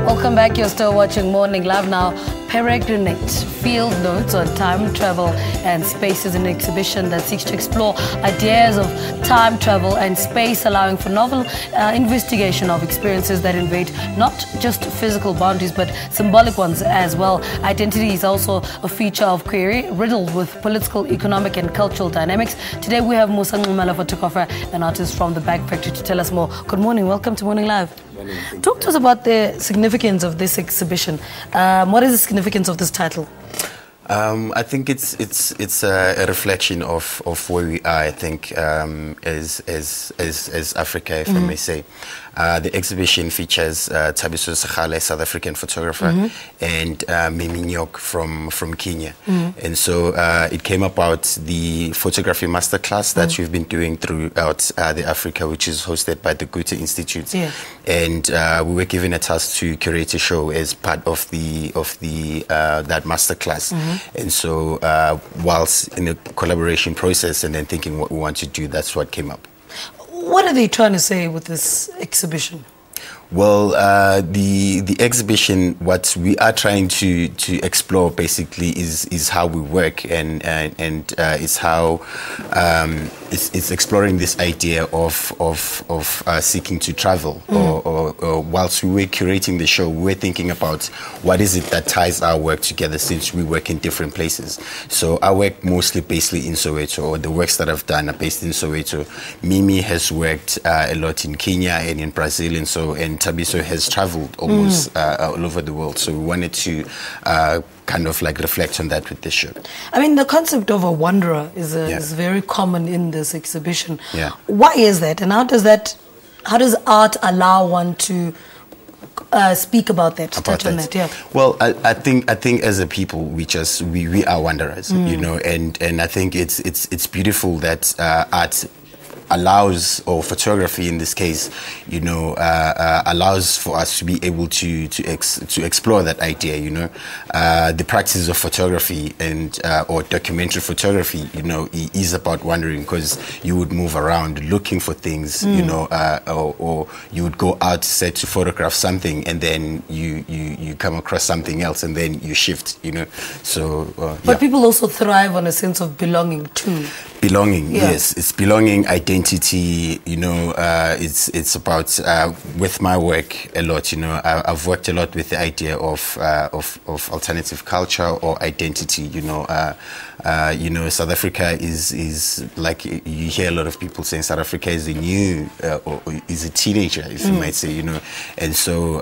Welcome back. You're still watching Morning Live now. Peregrinate, field notes on time travel and space is an exhibition that seeks to explore ideas of time travel and space, allowing for novel investigation of experiences that invade not just physical boundaries but symbolic ones as well. Identity is also a feature of query, riddled with political, economic and cultural dynamics. Today we have Musa Nxumalo, photographer and artist from the Bag Factory, to tell us more. Good morning. Welcome to Morning Live. Talk to us about the significance of this exhibition. What is the significance of this title? I think it's a reflection of where we are. I think as Africa, if I may say. The exhibition features SABC, a South African photographer, and Mimi Nyok from Kenya. And so it came about the photography masterclass that we've been doing throughout the Africa, which is hosted by the Goethe Institute. And we were given a task to curate a show as part of that masterclass. And so whilst in a collaboration process and then thinking what we want to do, that's what came up. What are they trying to say with this exhibition? Well, the exhibition, what we are trying to explore basically is how we work, and it's how it's exploring this idea of seeking to travel. Or whilst we were curating the show, we were thinking about what is it that ties our work together, since we work in different places. So I work mostly basically in Soweto, or the works that I've done are based in Soweto. Mimi has worked a lot in Kenya and in Brazil, and Tabiso has traveled almost all over the world. So we wanted to kind of like reflect on that with this show. I mean, the concept of a wanderer is very common in this exhibition. Yeah. Why is that, and how does art allow one to speak about that? Touch on that. Yeah. Well, I think as a people we are wanderers, you know, and I think it's beautiful that art allows, or photography in this case, you know, allows for us to be able to explore that idea, you know. The practice of photography and or documentary photography, you know, is about wandering, because you would move around looking for things, you know, or you would go out set to photograph something, and then you come across something else, and then you shift, you know. So but people also thrive on a sense of belonging too. Belonging, yes, it's belonging, identity. You know, it's about with my work a lot. You know, I've worked a lot with the idea of alternative culture or identity. You know, South Africa is like, you hear a lot of people saying South Africa is a new or is a teenager, if you might say. You know, and so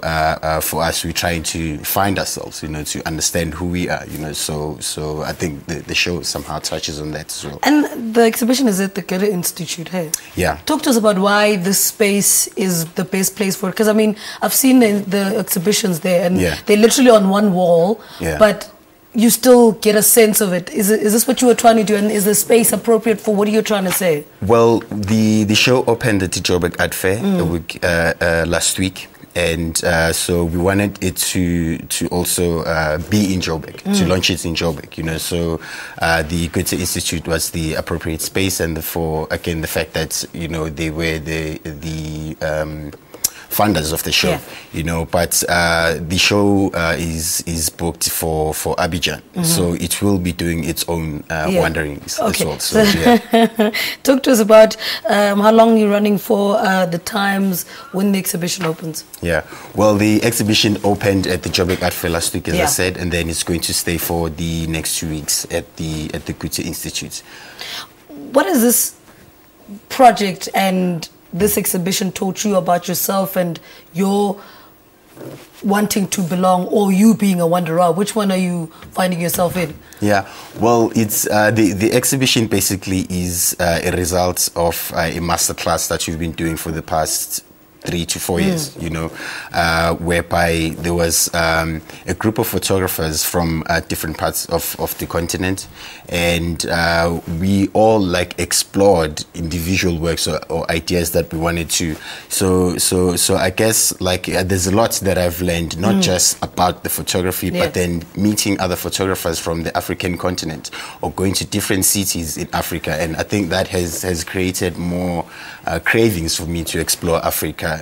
for us, we're trying to find ourselves. You know, to understand who we are. You know, so I think the show somehow touches on that as well. And the exhibition is at the Goethe Institute, hey? Yeah. Talk to us about why this space is the best place for it. Because, I mean, I've seen the exhibitions there, and they're literally on one wall, but you still get a sense of it. Is this what you were trying to do, and is the space appropriate for what are you trying to say? Well, the show opened at the Joburg Art Fair last week. And so we wanted it to also be in Joburg, to launch it in Joburg, you know. So the Goethe Institute was the appropriate space, and for again the fact that, you know, they were the funders of the show, you know. But the show is booked for Abidjan, so it will be doing its own wanderings as well. So, talk to us about how long you're running for, the times when the exhibition opens. Yeah, well, the exhibition opened at the Joburg Art Fair last week, as I said, and then it's going to stay for the next 2 weeks at the Goethe Institute. What is this project and this exhibition taught you about yourself and your wanting to belong, or you being a wanderer? Which one are you finding yourself in? Yeah, well, it's the exhibition basically is a result of a masterclass that you've been doing for the past 3 to 4 years, you know, whereby there was a group of photographers from different parts of the continent, and we all like explored individual works or ideas that we wanted to. So I guess like there's a lot that I've learned, not just about the photography, but then meeting other photographers from the African continent or going to different cities in Africa, and I think that has created more cravings for me to explore Africa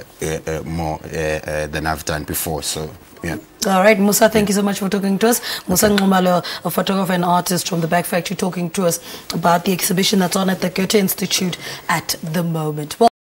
more than I've done before. So, yeah. All right, Musa, thank you so much for talking to us. Musa Nxumalo, a photographer and artist from the Back Factory, talking to us about the exhibition that's on at the Goethe Institute at the moment. Well,